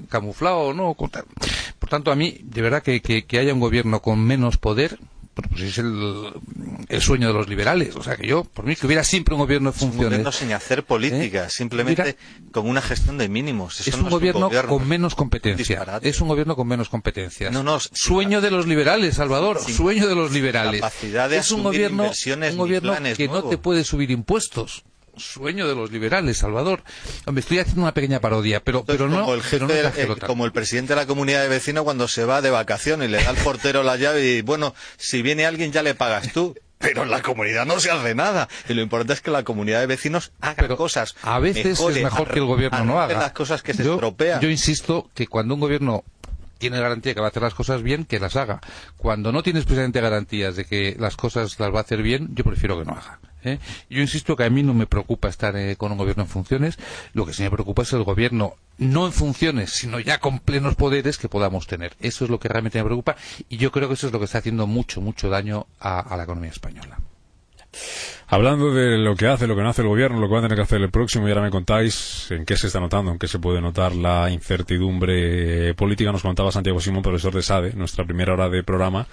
camuflado o no. Por tanto, a mí, de verdad, que haya un gobierno con menos poder, pues es el sueño de los liberales. O sea, que yo, por mí, que hubiera siempre un gobierno en funciones. Un gobierno sin hacer política, simplemente con una gestión de mínimos. Eso es un gobierno con menos competencia. Es un gobierno con menos competencias. Sueño de los liberales, Salvador. Sueño de los liberales. Es un gobierno que no te puede subir impuestos. Sueño de los liberales, Salvador. Hombre, estoy haciendo una pequeña parodia, pero no. Como el presidente de la comunidad de vecinos cuando se va de vacaciones y le da al portero la llave y, bueno, si viene alguien ya le pagas tú. Pero en la comunidad no se hace nada. Y lo importante es que la comunidad de vecinos haga cosas. A veces es mejor que el gobierno no haga. Las cosas que se estropean. Yo insisto que cuando un gobierno tiene garantía que va a hacer las cosas bien, que las haga. Cuando no tienes precisamente garantías de que las cosas las va a hacer bien, yo prefiero que no haga. Yo insisto que a mí no me preocupa estar con un gobierno en funciones. Lo que sí me preocupa es el gobierno no en funciones, sino ya con plenos poderes que podamos tener. Eso es lo que realmente me preocupa, y yo creo que eso es lo que está haciendo mucho daño a la economía española. Hablando de lo que hace, lo que no hace el gobierno, lo que va a tener que hacer el próximo, y ahora me contáis en qué se está notando, en qué se puede notar la incertidumbre política. Nos contaba Santiago Simón, profesor de SADE, nuestra primera hora de programa,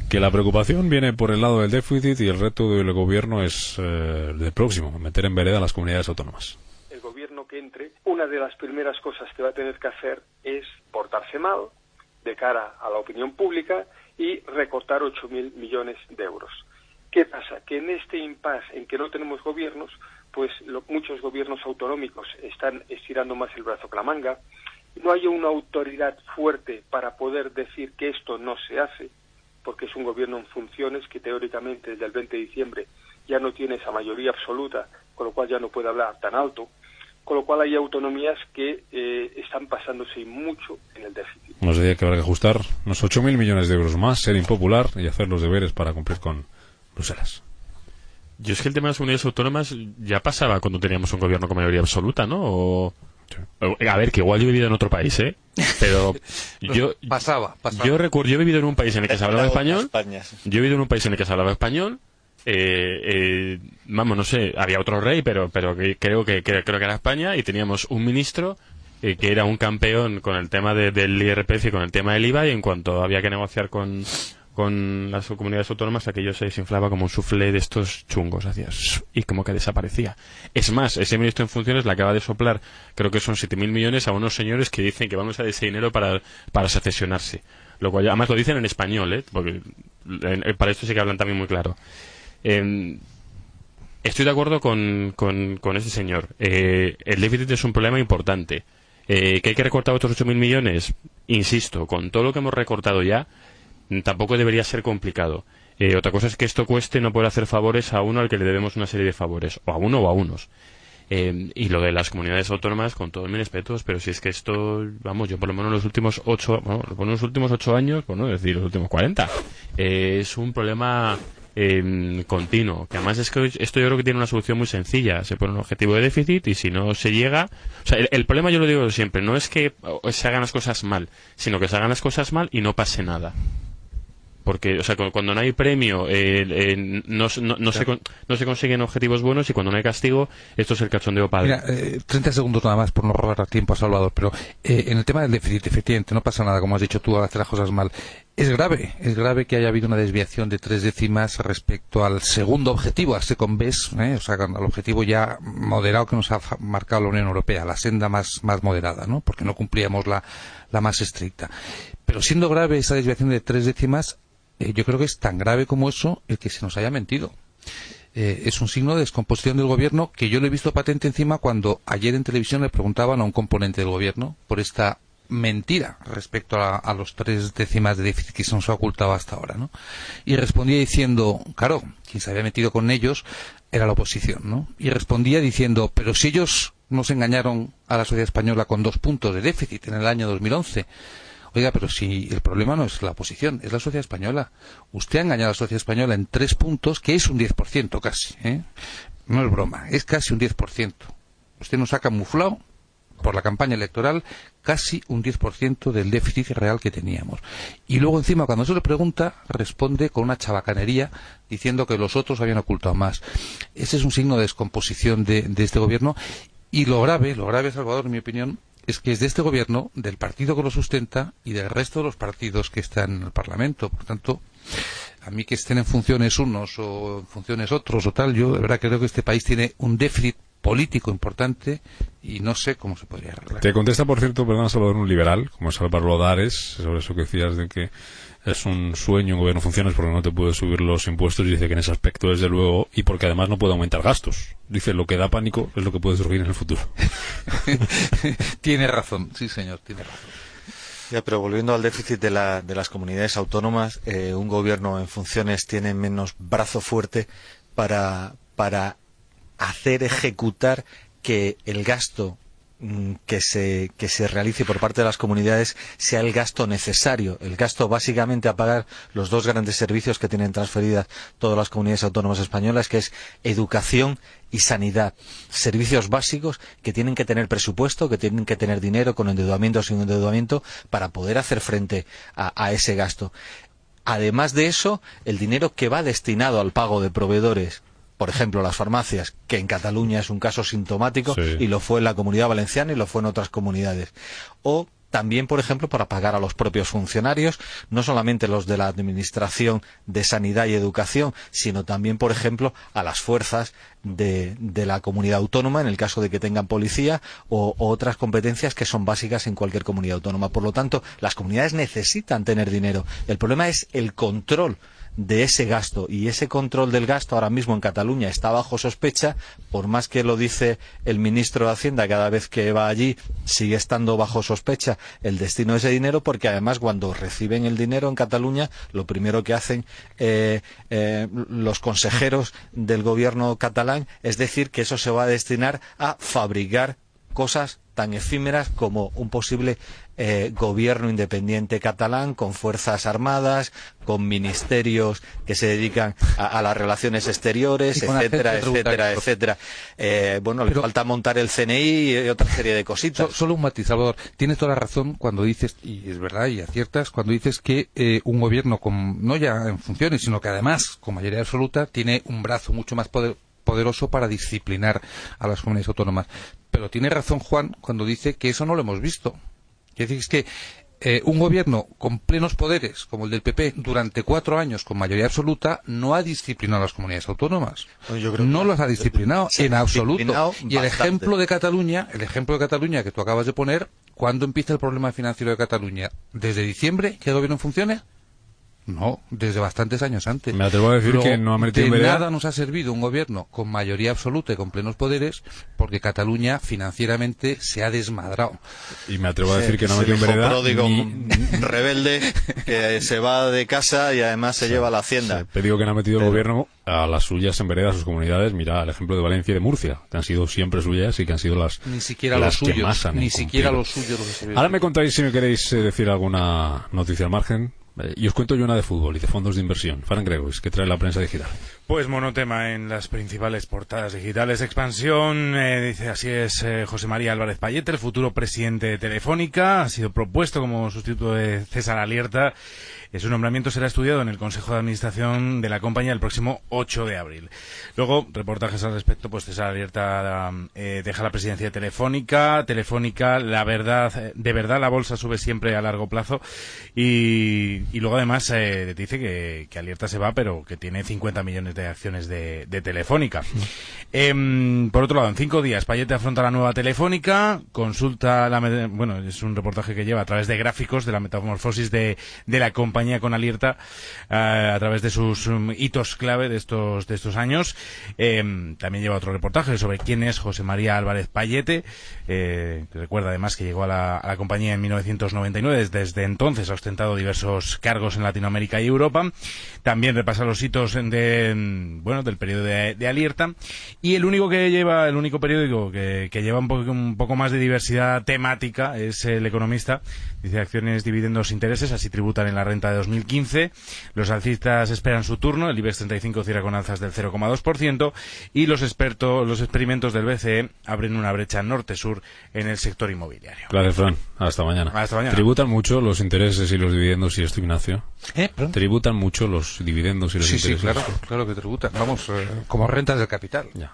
que la preocupación viene por el lado del déficit y el reto del gobierno es el próximo, meter en vereda a las comunidades autónomas. El gobierno que entre, una de las primeras cosas que va a tener que hacer es portarse mal de cara a la opinión pública y recortar 8.000 millones de euros. ¿Qué pasa? Que en este impasse en que no tenemos gobiernos, pues muchos gobiernos autonómicos están estirando más el brazo que la manga, no haya una autoridad fuerte para poder decir que esto no se hace, porque es un gobierno en funciones que teóricamente desde el 20 de diciembre ya no tiene esa mayoría absoluta, con lo cual ya no puede hablar tan alto, con lo cual hay autonomías que están pasándose mucho en el déficit. Nos decía que habrá que ajustar unos 8.000 millones de euros más, ser impopular y hacer los deberes para cumplir con Bruselas. Yo es que el tema de las comunidades autónomas ya pasaba cuando teníamos un gobierno con mayoría absoluta, ¿no? A ver, que igual yo he vivido en otro país, ¿eh? Pero yo... Pasaba. Yo recuerdo, yo he vivido en un país en el que se hablaba español. España, sí. Yo he vivido en un país en el que se hablaba español. Vamos, no sé, había otro rey, pero creo que era España, y teníamos un ministro que era un campeón con el tema del IRPF y con el tema del IVA, y en cuanto había que negociar con las comunidades autónomas, aquello se desinflaba como un soufflé de estos chungos, y como que desaparecía. Es más, ese ministro en funciones le acaba de soplar, creo que son 7.000 millones a unos señores que dicen que van a usar ese dinero para secesionarse. Lo cual, además lo dicen en español, ¿eh? Porque para esto sí que hablan también muy claro. Estoy de acuerdo con ese señor. El déficit es un problema importante. ¿Que hay que recortar otros 8.000 millones? Insisto, con todo lo que hemos recortado ya, tampoco debería ser complicado. Otra cosa es que esto cueste no poder hacer favores a uno al que le debemos una serie de favores, o a uno o a unos. Y lo de las comunidades autónomas, con todos mis respetos, pero si es que esto, vamos, yo por lo menos los últimos 8 años, por no decir los últimos 40, es un problema continuo, que además es que esto yo creo que tiene una solución muy sencilla. Se pone un objetivo de déficit y si no se llega, o sea, el problema, yo lo digo siempre, no es que se hagan las cosas mal, sino que se hagan las cosas mal y no pase nada. Porque, o sea, cuando no hay premio, no se consiguen objetivos buenos, y cuando no hay castigo, esto es el cachondeo padre. Mira, 30 segundos nada más por no robar tiempo a Salvador, pero en el tema del déficit, efectivamente, no pasa nada, como has dicho tú, al hacer las cosas mal. Es grave que haya habido una desviación de 3 décimas respecto al segundo objetivo, al second best, o sea, al objetivo ya moderado que nos ha marcado la Unión Europea, la senda más moderada, ¿no? Porque no cumplíamos la más estricta. Pero siendo grave esa desviación de 3 décimas, yo creo que es tan grave como eso el que se nos haya mentido. Es un signo de descomposición del gobierno que yo lo he visto patente encima cuando ayer en televisión le preguntaban a un componente del gobierno por esta mentira respecto a los 3 décimas de déficit que se nos ha ocultado hasta ahora, ¿no? Y respondía diciendo, claro, quien se había metido con ellos era la oposición, ¿no? Y respondía diciendo, pero si ellos nos engañaron a la sociedad española con 2 puntos de déficit en el año 2011... Oiga, pero si el problema no es la oposición, es la sociedad española. Usted ha engañado a la sociedad española en 3 puntos, que es un 10% casi, ¿eh? No es broma, es casi un 10%. Usted nos ha camuflado, por la campaña electoral, casi un 10% del déficit real que teníamos. Y luego encima, cuando se le pregunta, responde con una chabacanería diciendo que los otros habían ocultado más. Ese es un signo de descomposición de este gobierno. Y lo grave, Salvador, en mi opinión, es que es de este gobierno, del partido que lo sustenta y del resto de los partidos que están en el Parlamento. Por tanto, a mí que estén en funciones unos o en funciones otros o tal, yo de verdad creo que este país tiene un déficit político importante y no sé cómo se podría arreglar. Te contesta, por cierto, perdón, Salvador, un liberal, como es Álvaro Lodares, sobre eso que decías de que es un sueño un gobierno en funciones porque no te puede subir los impuestos, y dice que en ese aspecto, desde luego, y porque además no puede aumentar gastos. Dice, lo que da pánico es lo que puede surgir en el futuro. Tiene razón, sí señor, tiene razón. Ya, pero volviendo al déficit de las comunidades autónomas, un gobierno en funciones tiene menos brazo fuerte para hacer ejecutar que el gasto que se realice por parte de las comunidades sea el gasto necesario, el gasto básicamente a pagar los 2 grandes servicios que tienen transferidas todas las comunidades autónomas españolas, que es educación y sanidad. Servicios básicos que tienen que tener presupuesto, que tienen que tener dinero, con endeudamiento o sin endeudamiento, para poder hacer frente a ese gasto. Además de eso, el dinero que va destinado al pago de proveedores, por ejemplo, las farmacias, que en Cataluña es un caso sintomático, sí, y lo fue en la Comunidad Valenciana y lo fue en otras comunidades. O también, por ejemplo, para pagar a los propios funcionarios, no solamente los de la Administración de Sanidad y Educación, sino también, por ejemplo, a las fuerzas de la comunidad autónoma, en el caso de que tengan policía, o otras competencias que son básicas en cualquier comunidad autónoma. Por lo tanto, las comunidades necesitan tener dinero. El problema es el control de ese gasto, y ese control del gasto ahora mismo en Cataluña está bajo sospecha, por más que lo dice el ministro de Hacienda cada vez que va allí, sigue estando bajo sospecha el destino de ese dinero, porque además cuando reciben el dinero en Cataluña, lo primero que hacen los consejeros del gobierno catalán es decir que eso se va a destinar a fabricar cosas tan efímeras como un posible gobierno independiente catalán con fuerzas armadas, con ministerios que se dedican a las relaciones exteriores, etcétera, etcétera. Bueno, le falta montar el CNI y otra serie de cositas. Solo un matiz, Salvador. Tienes toda la razón cuando dices, y es verdad, y aciertas, cuando dices que un gobierno, no ya en funciones, sino que además, con mayoría absoluta, tiene un brazo mucho más poderoso para disciplinar a las comunidades autónomas. Pero tiene razón Juan cuando dice que eso no lo hemos visto. Es decir, es que un gobierno con plenos poderes, como el del PP, durante 4 años con mayoría absoluta, no ha disciplinado a las comunidades autónomas. Pues yo creo no que las ha disciplinado en absoluto. Y el bastante. ejemplo de Cataluña que tú acabas de poner, ¿cuándo empieza el problema financiero de Cataluña? ¿Desde diciembre que el gobierno funcione? No, desde bastantes años antes. Me atrevo a decir que no ha metido en de vereda. nada nos ha servido un gobierno con mayoría absoluta y con plenos poderes, porque Cataluña financieramente se ha desmadrado. Y me atrevo a decir que no ha metido en hijo vereda. pródigo rebelde que se va de casa y además se lleva a la hacienda. Te digo que no ha metido el gobierno a las suyas en vereda, a sus comunidades. Mira el ejemplo de Valencia y de Murcia, que han sido siempre suyas y que han sido las Ni siquiera las los que suyos, más han ni incumplido. siquiera los suyos. Lo que se ve. Ahora me contáis si me queréis decir alguna noticia al margen. Y os cuento yo una de fútbol y de fondos de inversión. Fran Gregois, que trae la prensa digital. Pues monotema en las principales portadas digitales. Expansión, dice así es José María Álvarez Pallete, el futuro presidente de Telefónica. Ha sido propuesto como sustituto de César Alierta. Su nombramiento será estudiado en el Consejo de Administración de la compañía el próximo 8 de abril. Luego, reportajes al respecto, pues César Alierta deja la presidencia de Telefónica. Telefónica, de verdad la bolsa sube siempre a largo plazo. Y luego además dice que Alierta se va, pero que tiene 50 millones de acciones de Telefónica. Por otro lado, en 5 días, Pallete afronta la nueva Telefónica, consulta bueno, es un reportaje que lleva a través de gráficos de la metamorfosis de la compañía con Alierta a través de sus hitos clave de estos años. También lleva otro reportaje sobre quién es José María Álvarez Pallete, que recuerda además que llegó a la compañía en 1999, desde entonces ha ostentado diversos cargos en Latinoamérica y Europa. También repasa los hitos del periodo de Alierta, y el único periódico que lleva un poco más de diversidad temática es El Economista. Dice: acciones, dividendos, intereses, así tributan en la renta de 2015. Los alcistas esperan su turno. El IBEX 35 cierra con alzas del 0,2%, y los experimentos del BCE abren una brecha norte-sur en el sector inmobiliario. Gracias, Fran. Hasta mañana. Hasta mañana. ¿Tributan mucho los intereses y los dividendos, y esto, Ignacio? ¿Tributan mucho los dividendos y los intereses? Sí, claro que tributan. Vamos, como rentas del capital. Ya.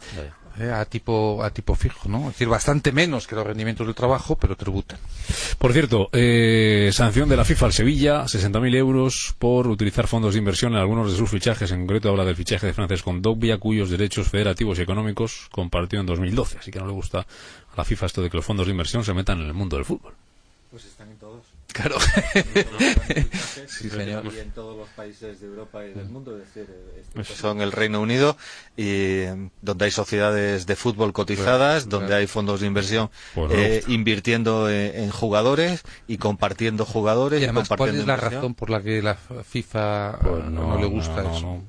A tipo fijo, ¿no? Es decir, bastante menos que los rendimientos del trabajo, pero tributan. Por cierto, sanción de la FIFA al Sevilla, 60.000 euros por utilizar fondos de inversión en algunos de sus fichajes. En concreto habla del fichaje de Francesc Kondogbia, cuyos derechos federativos y económicos compartió en 2012. Así que no le gusta a la FIFA esto de que los fondos de inversión se metan en el mundo del fútbol. Pues están en todos. Claro. Sí, señor. Y en todos los países de Europa y del mundo, es decir, son el Reino Unido, y donde hay sociedades de fútbol cotizadas, donde hay fondos de inversión invirtiendo en jugadores y compartiendo jugadores. Y además, ¿cuál es la inversión? razón por la que la FIFA no le gusta eso?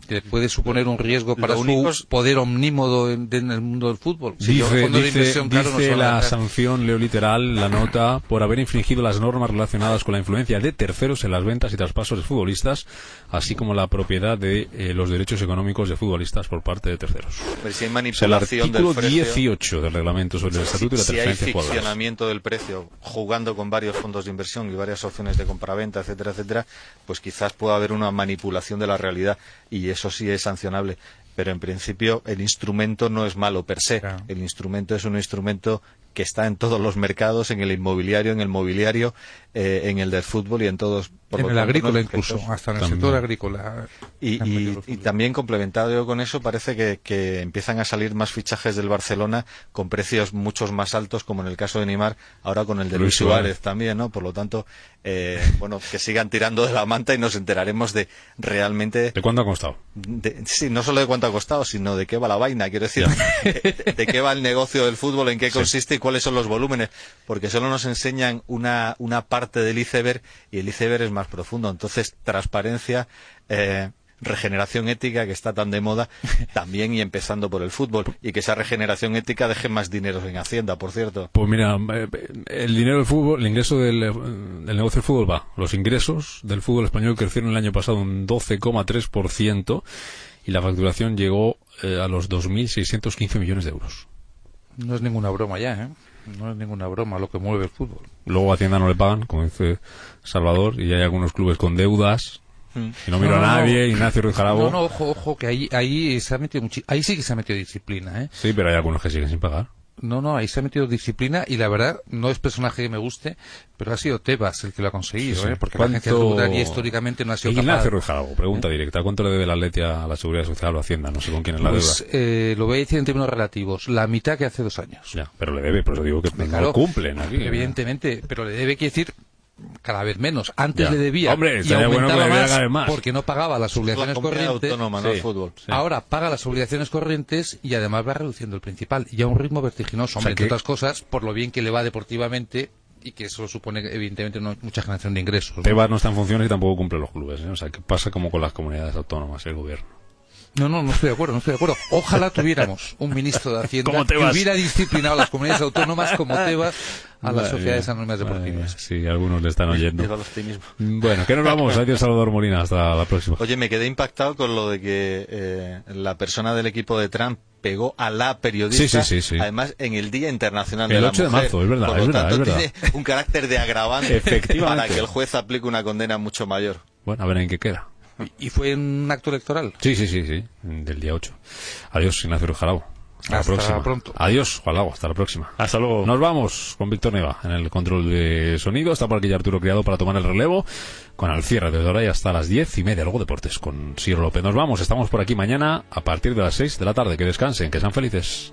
Que puede suponer un riesgo para su poder omnímodo en el mundo del fútbol. Dice la sanción, leo literal la nota, por haber infringido las normas relacionadas con la influencia de terceros en las ventas y traspasos de futbolistas, así como la propiedad de los derechos económicos de futbolistas por parte de terceros. Pero si hay manipulación el artículo del precio, 18 del reglamento sobre el estatuto y la transferencia de jugadores. Si hay ficcionamiento del precio, jugando con varios fondos de inversión y varias opciones de compraventa, etcétera, etcétera, pues quizás pueda haber una manipulación de la realidad, y eso sí es sancionable. Pero en principio el instrumento no es malo per se. Claro. El instrumento es un instrumento que está en todos los mercados, en el inmobiliario, en el mobiliario, en el del fútbol y en todos. En el agrícola incluso, hasta en el sector agrícola. Y también complementado con eso, parece que empiezan a salir más fichajes del Barcelona con precios muchos más altos, como en el caso de Neymar, ahora con el de Luis Suárez también, ¿no? Por lo tanto, bueno, que sigan tirando de la manta y nos enteraremos de realmente... ¿De cuánto ha costado? Sí, no solo de cuánto ha costado, sino de qué va la vaina, quiero decir, de qué va el negocio del fútbol, en qué consiste y cuáles son los volúmenes, porque solo nos enseñan una parte del iceberg y el iceberg es más profundo. Entonces, transparencia, regeneración ética, que está tan de moda, también, y empezando por el fútbol, y que esa regeneración ética deje más dinero en Hacienda, por cierto. Pues mira, el dinero del fútbol, el ingreso del negocio del fútbol va. Los ingresos del fútbol español crecieron el año pasado un 12,3% y la facturación llegó a los 2.615 millones de euros. No es ninguna broma ya, ¿eh? No es ninguna broma lo que mueve el fútbol. Luego a Hacienda no le pagan, como dice Salvador, y hay algunos clubes con deudas. Y no miro a nadie, Ignacio Ruiz Jarabo. No, ojo, que ahí se ha metido ahí sí que se ha metido disciplina, ¿eh? Sí, pero hay algunos que siguen sin pagar. No, ahí se ha metido disciplina y la verdad, no es personaje que me guste, pero ha sido Tebas el que lo ha conseguido, ¿eh? Porque la agencia tributaria históricamente no ha sido capaz. Ignacio Ruiz Jarabo, pregunta directa, ¿cuánto le debe el Atleti a la Seguridad Social o a Hacienda? No sé con quién es la deuda. Lo voy a decir en términos relativos, la mitad que hace 2 años. Ya, pero le debe, por eso digo que no cumplen aquí. Evidentemente, pero le debe, quiere decir, cada vez menos. Antes le debía, hombre, y aumentaba bueno más porque no pagaba las obligaciones corrientes. Autónoma, ¿no? El fútbol. Sí. Ahora paga las obligaciones corrientes y además va reduciendo el principal, y a un ritmo vertiginoso, hombre, entre otras cosas, por lo bien que le va deportivamente y que eso supone evidentemente mucha generación de ingresos, ¿no? Tebas no está en funciones y tampoco cumple los clubes, ¿eh? O sea, que pasa como con las comunidades autónomas, el gobierno. No estoy de acuerdo. Ojalá tuviéramos un ministro de Hacienda que hubiera disciplinado a las comunidades autónomas como Tebas a las sociedades anónimas deportivas. Sí, algunos le están oyendo. Lleva el optimismo. Bueno, ¿qué nos vamos? Adiós, Salvador Molina, hasta la próxima. Oye, me quedé impactado con lo de que la persona del equipo de Trump pegó a la periodista, sí. además en el Día Internacional de la Mujer. El 8 de marzo, es verdad. Por lo tanto, es verdad. tiene un carácter de agravante para que el juez aplique una condena mucho mayor. Bueno, a ver en qué queda. ¿Y fue un acto electoral? Sí, del día 8. Adiós, Ignacio Ruiz Jarabo. Hasta la próxima. Pronto. Adiós, Juan Lago, hasta la próxima. Hasta luego. Nos vamos con Víctor Neva en el control de sonido. Está por aquí ya Arturo Criado para tomar el relevo, con al cierre desde ahora y hasta las 10:30. Luego deportes con Ciro López. Nos vamos, estamos por aquí mañana a partir de las 6 de la tarde. Que descansen, que sean felices.